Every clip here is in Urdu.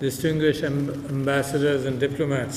distinguished ambassadors and diplomats,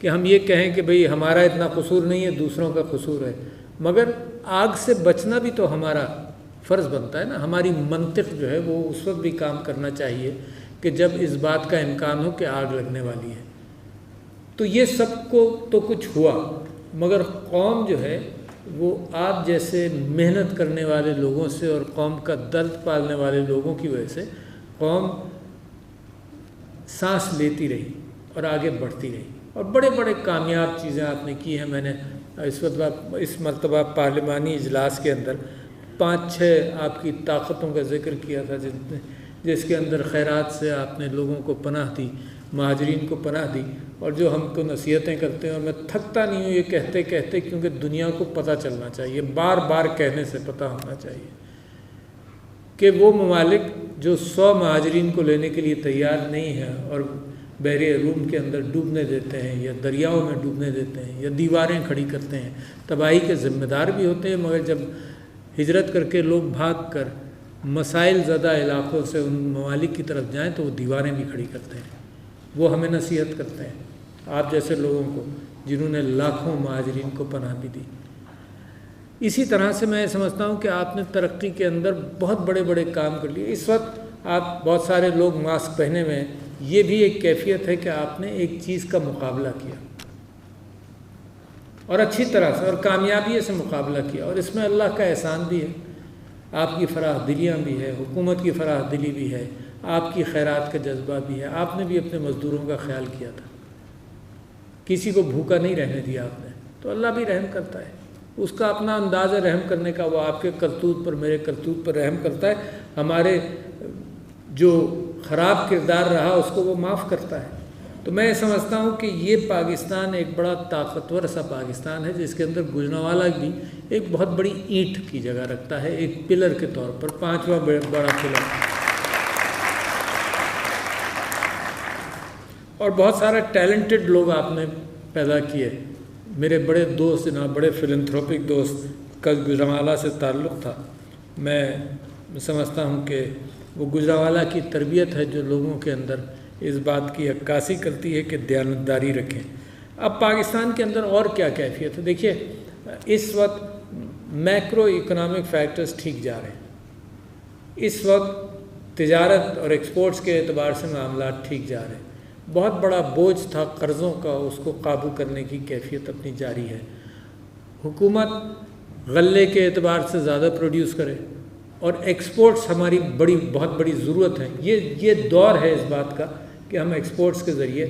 کہ ہم یہ کہیں کہ بھئی ہمارا اتنا قصور نہیں ہے، دوسروں کا قصور ہے، مگر آگ سے بچنا بھی تو ہمارا فرض بنتا ہے نا. ہماری منطق جو ہے وہ اس وقت بھی کام کرنا چاہیے کہ جب اس بات کا امکان ہو کہ آگ لگنے والی ہے. تو یہ سب کو تو کچھ ہوا، مگر قوم جو ہے وہ آپ جیسے محنت کرنے والے لوگوں سے اور قوم کا درد پالنے والے لوگوں کی وجہ سے قوم سانس لیتی رہی اور آگے بڑھتی رہی، اور بڑے بڑے کامیاب چیزیں آپ نے کی ہیں. میں نے اس مرتبہ پارلیمانی اجلاس کے اندر 5-6 آپ کی طاقتوں کا ذکر کیا تھا، جس کے اندر خیرات سے آپ نے لوگوں کو پناہ دی، مہاجرین کو پناہ دی، اور جو ہم کو نصیحتیں کرتے ہیں، اور میں تھکتا نہیں ہوں یہ کہتے کہتے، کیونکہ دنیا کو پتہ چلنا چاہیے، بار بار کہنے سے پتہ ہونا چاہیے کہ وہ ممالک جو 100 مہاجرین کو لینے کے لیے تیار نہیں ہیں اور بحر روم کے اندر ڈوبنے دیتے ہیں یا دریاؤں میں ڈوبنے دیتے ہیں یا دیواریں کھڑی کرتے ہیں، تباہی کے ذمہ دار بھی ہوتے ہیں، مگر جب ہجرت کر کے لوگ بھاگ کر مسائل زدہ علاقوں سے ان ممالک کی طرف جائیں تو وہ دیواریں بھی کھڑی کرتے ہیں. وہ ہمیں نصیحت کرتے ہیں، آپ جیسے لوگوں کو جنہوں نے لاکھوں مہاجرین کو پناہ بھی دی. اسی طرح سے میں سمجھتا ہوں کہ آپ نے ترقی کے اندر بہت بڑے بڑے کام کر لیے. اس وقت آپ بہت سارے لوگ ماسک پہنے ہوئے ہیں، یہ بھی ایک کیفیت ہے کہ آپ نے ایک چیز کا مقابلہ کیا اور اچھی طرح سے اور کامیابی سے مقابلہ کیا، اور اس میں اللہ کا احسان بھی ہے، آپ کی فراخ دلیاں بھی ہے، حکومت کی فراخ دلی بھی ہے، آپ کی خیرات کا جذبہ بھی ہے. آپ نے بھی اپنے مزدوروں کا خیال کیا تھا، کسی کو بھوکا نہیں رہنے دیا آپ نے. تو اللہ بھی رحم کرتا ہے، اس کا اپنا انداز ہے رحم کرنے کا. وہ آپ کے کرتوت پر، میرے کرتوت پر رحم کرتا ہے. ہمارے جو خراب کردار رہا اس کو وہ معاف کرتا ہے. تو میں سمجھتا ہوں کہ یہ پاکستان ایک بڑا طاقتور سا پاکستان ہے، جس کے اندر گوجرانوالہ بھی ایک بہت بڑی اینٹ کی جگہ رکھتا ہے، ایک پلر کے طور پر، 5واں بڑا پلر. اور بہت سارا ٹیلنٹڈ لوگ آپ نے پیدا کیے. میرے بڑے دوست جناب، بڑے فلنتھروپک دوست کا گوجرانوالہ سے تعلق تھا. میں سمجھتا ہوں کہ وہ گوجرانوالہ کی تربیت ہے جو لوگوں کے اندر اس بات کی عکاسی کرتی ہے کہ دیانتداری رکھیں. اب پاکستان کے اندر اور کیا کیفیت ہے؟ دیکھیے، اس وقت میکرو اکنامک فیکٹرز ٹھیک جا رہے ہیں. اس وقت تجارت اور ایکسپورٹس کے اعتبار سے معاملات ٹھیک جا رہے ہیں. بہت بڑا بوجھ تھا قرضوں کا، اس کو قابو کرنے کی کیفیت اپنی جاری ہے. حکومت غلے کے اعتبار سے زیادہ پروڈیوس کرے، اور ایکسپورٹس ہماری بہت بڑی ضرورت ہے. یہ دور ہے اس بات کا کہ ہم ایکسپورٹس کے ذریعے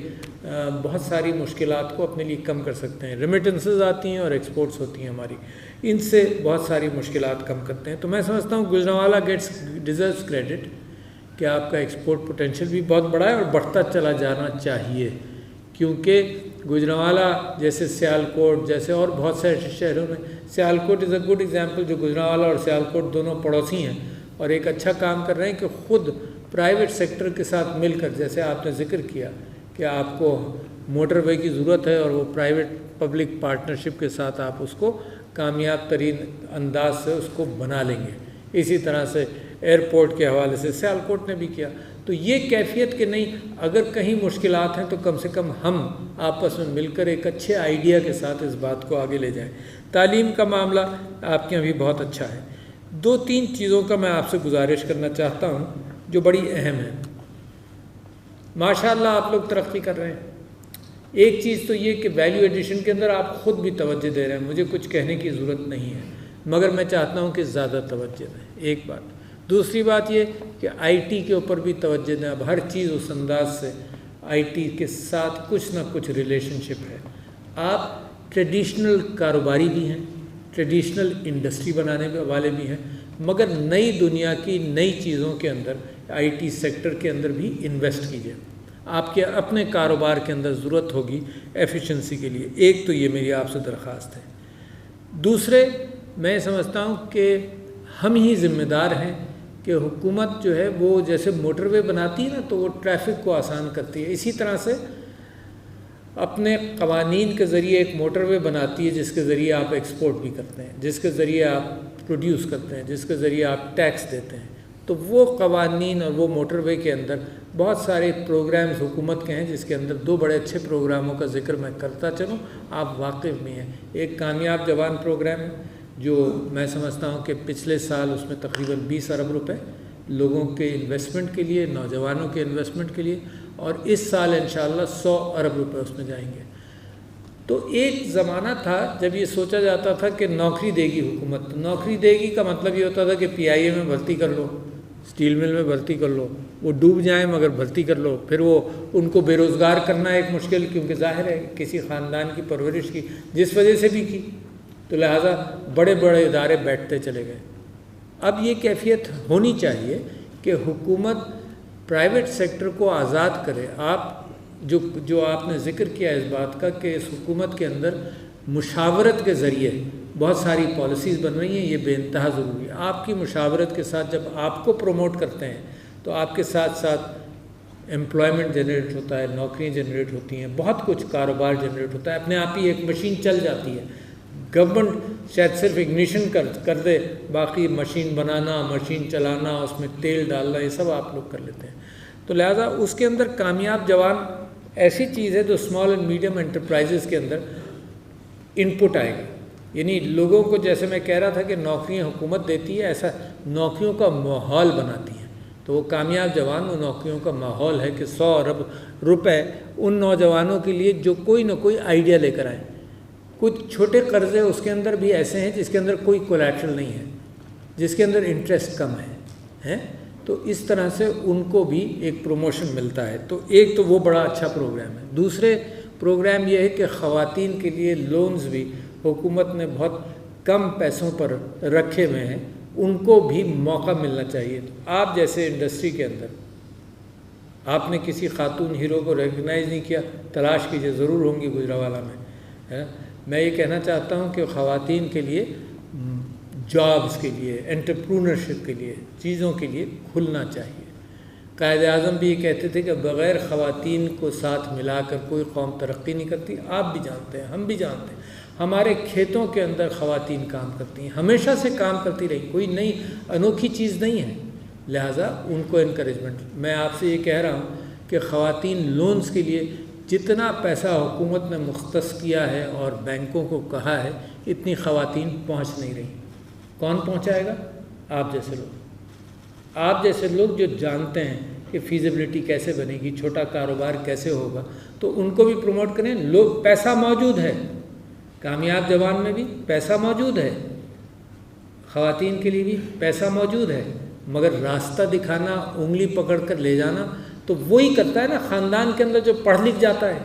بہت ساری مشکلات کو اپنے لیے کم کر سکتے ہیں. ریمیٹنسز آتی ہیں اور ایکسپورٹس ہوتی ہیں ہماری، ان سے بہت ساری مشکلات کم کرتے ہیں. تو میں سمجھتا ہوں گوجرانوالہ ڈیزروز کریڈٹ کہ آپ کا ایکسپورٹ پوٹینشیل بھی بہت بڑا ہے اور بڑھتا چلا جانا چاہیے، کیونکہ گوجرانوالہ جیسے سیالکوٹ جیسے اور بہت سے شہروں میں، سیالکوٹ از اے گڈ ایگزامپل، جو گوجرانوالہ اور سیالکوٹ دونوں پڑوسی ہیں اور ایک اچھا کام کر رہے ہیں کہ خود پرائیویٹ سیکٹر کے ساتھ مل کر، جیسے آپ نے ذکر کیا کہ آپ کو موٹر وے کی ضرورت ہے اور وہ پرائیویٹ پبلک پارٹنرشپ کے ساتھ آپ اس کو کامیاب ترین انداز سے اس کو بنا لیں گے. اسی طرح سے ایئرپورٹ کے حوالے سے سیالکوٹ نے بھی کیا. تو یہ کیفیت کہ نہیں، اگر کہیں مشکلات ہیں تو کم سے کم ہم آپس میں مل کر ایک اچھے آئیڈیا کے ساتھ اس بات کو آگے لے جائیں. تعلیم کا معاملہ آپ کے یہاں بھی بہت اچھا ہے. 2-3 چیزوں کا میں آپ سے گزارش کرنا چاہتا ہوں جو بڑی اہم ہے. ماشاءاللہ آپ لوگ ترقی کر رہے ہیں. ایک چیز تو یہ کہ ویلیو ایڈیشن کے اندر آپ خود بھی توجہ دے رہے ہیں، مجھے کچھ کہنے کی ضرورت نہیں ہے، مگر میں چاہتا ہوں کہ زیادہ توجہ دیں. ایک بات. دوسری بات یہ کہ آئی ٹی کے اوپر بھی توجہ دیں. اب ہر چیز اس انداز سے آئی ٹی کے ساتھ کچھ نہ کچھ ریلیشن شپ ہے. آپ ٹریڈیشنل کاروباری بھی ہیں، ٹریڈیشنل انڈسٹری بنانے والے بھی ہیں، مگر نئی دنیا کی نئی چیزوں کے اندر آئی ٹی سیکٹر کے اندر بھی انویسٹ کیجیے. آپ کے اپنے کاروبار کے اندر ضرورت ہوگی ایفیشنسی کے لیے. ایک تو یہ میری آپ سے درخواست ہے. دوسرے، میں سمجھتا ہوں کہ ہم ہی ذمہ دار ہیں کہ حکومت جو ہے وہ جیسے موٹر وے بناتی ہے نا تو وہ ٹریفک کو آسان کرتی ہے، اسی طرح سے اپنے قوانین کے ذریعے ایک موٹر وے بناتی ہے جس کے ذریعے آپ ایکسپورٹ بھی کرتے ہیں، جس کے ذریعے آپ پروڈیوس کرتے ہیں، جس کے ذریعے آپ ٹیکس دیتے ہیں. تو وہ قوانین اور وہ موٹر وے کے اندر بہت سارے پروگرامز حکومت کے ہیں جس کے اندر 2 بڑے اچھے پروگراموں کا ذکر میں کرتا چلوں، آپ واقف بھی ہیں۔ ایک کامیاب جوان پروگرام ہے جو میں سمجھتا ہوں کہ پچھلے سال اس میں تقریباً 20 ارب روپے لوگوں کے انویسٹمنٹ کے لیے، نوجوانوں کے انویسٹمنٹ کے لیے، اور اس سال انشاءاللہ 100 ارب روپے اس میں جائیں گے۔ تو ایک زمانہ تھا جب یہ سوچا جاتا تھا کہ نوکری دے گی حکومت، نوکری دے گی کا مطلب یہ ہوتا تھا کہ PIA میں بھرتی کر لو، اسٹیل مل میں بھرتی کر لو، وہ ڈوب جائیں مگر بھرتی کر لو، پھر وہ ان کو بے روزگار کرنا ایک مشکل، کیونکہ ظاہر ہے کسی خاندان کی پرورش کی جس وجہ سے بھی کی، تو لہٰذا بڑے بڑے ادارے بیٹھتے چلے گئے۔ اب یہ کیفیت ہونی چاہیے کہ حکومت پرائیویٹ سیکٹر کو آزاد کرے۔ آپ جو آپ نے ذکر کیا اس بات کا کہ اس حکومت کے اندر مشاورت کے ذریعے بہت ساری پالیسیز بن رہی ہیں، یہ بے انتہا ضروری ہے۔ آپ کی مشاورت کے ساتھ جب آپ کو پروموٹ کرتے ہیں تو آپ کے ساتھ ساتھ امپلائمنٹ جنریٹ ہوتا ہے، نوکریاں جنریٹ ہوتی ہیں، بہت کچھ کاروبار جنریٹ ہوتا ہے، اپنے آپ ہی ایک مشین چل جاتی ہے۔ گورنمنٹ شاید صرف اگنیشن کر دے، باقی مشین بنانا، مشین چلانا، اس میں تیل ڈالنا، یہ سب آپ لوگ کر لیتے ہیں۔ تو لہٰذا اس کے اندر کامیاب جوان ایسی چیز ہے جو اسمال اینڈ میڈیم انٹرپرائزز کے اندر ان پٹ آئے گا، یعنی لوگوں کو، جیسے میں کہہ رہا تھا کہ نوکریاں حکومت دیتی ہے، ایسا نوکریوں کا ماحول بناتی ہے۔ تو وہ کامیاب جوان وہ نوکریوں کا ماحول ہے کہ 100 ارب روپے ان نوجوانوں کے لیے جو کوئی نہ کوئی آئیڈیا لے کر آئیں۔ کچھ چھوٹے قرضے اس کے اندر بھی ایسے ہیں جس کے اندر کوئی کولیٹرل نہیں ہے، جس کے اندر انٹرسٹ کم ہے، تو اس طرح سے ان کو بھی ایک پروموشن ملتا ہے۔ تو ایک تو وہ بڑا اچھا پروگرام ہے۔ دوسرے پروگرام یہ ہے کہ خواتین کے لیے لونز بھی حکومت نے بہت کم پیسوں پر رکھے ہوئے ہیں، ان کو بھی موقع ملنا چاہیے۔ آپ جیسے انڈسٹری کے اندر آپ نے کسی خاتون ہیرو کو ریکگنائز نہیں کیا، تلاش کیجئے، ضرور ہوں گی گجرانوالہ میں۔ میں یہ کہنا چاہتا ہوں کہ خواتین کے لیے جابز کے لیے، انٹرپرونرشپ کے لیے، چیزوں کے لیے کھلنا چاہیے۔ قائد اعظم بھی یہ کہتے تھے کہ بغیر خواتین کو ساتھ ملا کر کوئی قوم ترقی نہیں کرتی۔ آپ بھی جانتے ہیں، ہم بھی جانتے ہیں، ہمارے کھیتوں کے اندر خواتین کام کرتی ہیں، ہمیشہ سے کام کرتی رہی، کوئی نئی انوکھی چیز نہیں ہے، لہٰذا ان کو انکریجمنٹ۔ میں آپ سے یہ کہہ رہا ہوں کہ خواتین لونز کے لیے جتنا پیسہ حکومت نے مختص کیا ہے اور بینکوں کو کہا ہے، اتنی خواتین پہنچ نہیں رہی۔ کون پہنچائے گا؟ آپ جیسے لوگ، آپ جیسے لوگ جو جانتے ہیں کہ فیزیبلٹی کیسے بنے گی، چھوٹا کاروبار کیسے ہوگا، تو ان کو بھی پروموٹ کریں۔ لوگ، پیسہ موجود ہے، کامیاب جوان میں بھی پیسہ موجود ہے، خواتین کے لیے بھی پیسہ موجود ہے، مگر راستہ دکھانا، انگلی پکڑ کر لے جانا تو وہی کرتا ہے نا خاندان کے اندر جو پڑھ لکھ جاتا ہے،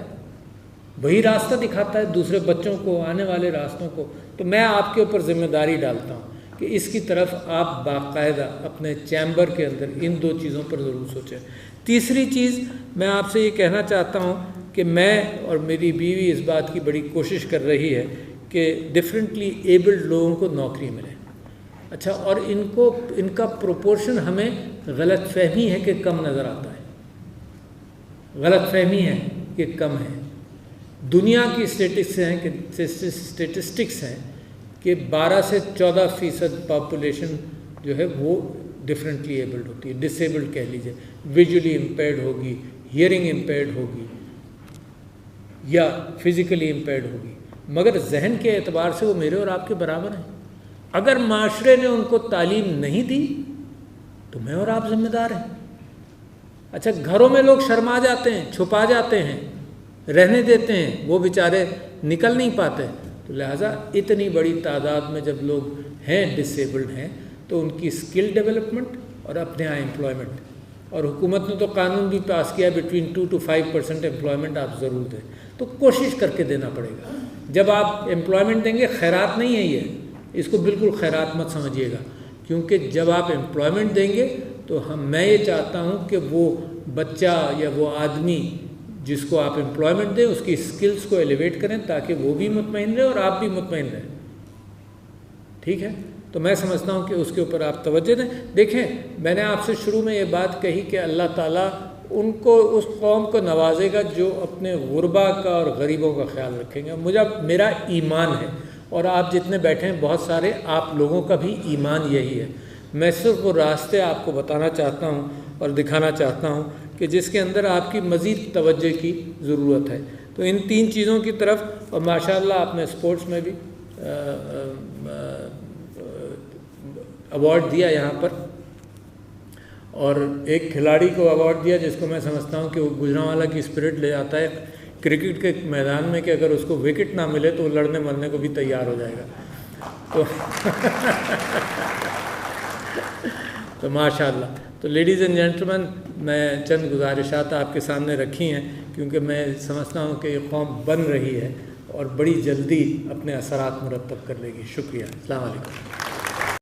وہی راستہ دکھاتا ہے دوسرے بچوں کو، آنے والے راستوں کو۔ تو میں آپ کے اوپر ذمہ داری ڈالتا ہوں کہ اس کی طرف آپ باقاعدہ اپنے چیمبر کے اندر ان 2 چیزوں پر ضرور سوچیں۔ تیسری چیز میں آپ سے یہ کہنا چاہتا ہوں کہ میں اور میری بیوی اس بات کی بڑی کوشش کر رہی ہے کہ ڈفرینٹلی ایبلڈ لوگوں کو نوکری ملے۔ اچھا، اور ان کا پروپورشن ہمیں غلط فہمی ہے کہ کم نظر آتا ہے، غلط فہمی ہے کہ کم ہے۔ دنیا کی اسٹیٹسٹکس ہیں کہ 12 سے 14% پاپولیشن جو ہے وہ ڈفرینٹلی ایبلڈ ہوتی ہے، ڈس ایبلڈ کہہ لیجیے، ویژولی امپیرڈ ہوگی، ہیئرنگ امپیرڈ ہوگی یا فزیکلی امپیرڈ ہوگی، مگر ذہن کے اعتبار سے وہ میرے اور آپ کے برابر ہیں۔ اگر معاشرے نے ان کو تعلیم نہیں دی تو میں اور آپ ذمہ دار ہیں۔ اچھا، گھروں میں لوگ شرما جاتے ہیں، چھپا جاتے ہیں، رہنے دیتے ہیں، وہ بیچارے نکل نہیں پاتے، تو لہٰذا اتنی بڑی تعداد میں جب لوگ ہیں ڈس ایبلڈ ہیں تو ان کی اسکل ڈیولپمنٹ اور اپنے یہاں امپلائمنٹ، اور حکومت نے تو قانون بھی پاس کیا بٹوین 2 to 5% امپلائمنٹ آپ ضرور دیں، تو کوشش کر کے دینا پڑے گا۔ جب آپ امپلائمنٹ دیں گے، خیرات نہیں ہے یہ، اس کو بالکل خیرات مت سمجھیے گا، کیونکہ جب آپ امپلائمنٹ دیں گے تو میں یہ چاہتا ہوں کہ وہ بچہ یا وہ آدمی جس کو آپ امپلائمنٹ دیں اس کی اسکلز کو ایلیویٹ کریں تاکہ وہ بھی مطمئن رہے اور آپ بھی مطمئن رہیں۔ ٹھیک ہے، تو میں سمجھتا ہوں کہ اس کے اوپر آپ توجہ دیں۔ دیکھیں، میں نے آپ سے شروع میں یہ بات کہی کہ اللہ تعالیٰ ان کو، اس قوم کو نوازے گا جو اپنے غربا کا اور غریبوں کا خیال رکھیں گے۔ میرا ایمان ہے، اور آپ جتنے بیٹھے ہیں بہت سارے آپ لوگوں کا بھی ایمان یہی ہے۔ میں صرف وہ راستے آپ کو بتانا چاہتا ہوں اور دکھانا چاہتا ہوں کہ جس کے اندر آپ کی مزید توجہ کی ضرورت ہے. تو ان 3 چیزوں کی طرف، اور ماشاءاللہ آپ نے اسپورٹس میں بھی ایوارڈ دیا یہاں پر، اور ایک کھلاڑی کو ایوارڈ دیا جس کو میں سمجھتا ہوں کہ وہ گوجرانوالا کی اسپرٹ لے جاتا ہے کرکٹ کے میدان میں، کہ اگر اس کو وکٹ نہ ملے تو وہ لڑنے مرنے کو بھی تیار ہو جائے گا. تو ماشاءاللہ. تو لیڈیز اینڈ جینٹلمین، میں چند گزارشات آپ کے سامنے رکھی ہیں کیونکہ میں سمجھتا ہوں کہ یہ قوم بن رہی ہے اور بڑی جلدی اپنے اثرات مرتب کر لے گی. شکریہ. السلام علیکم.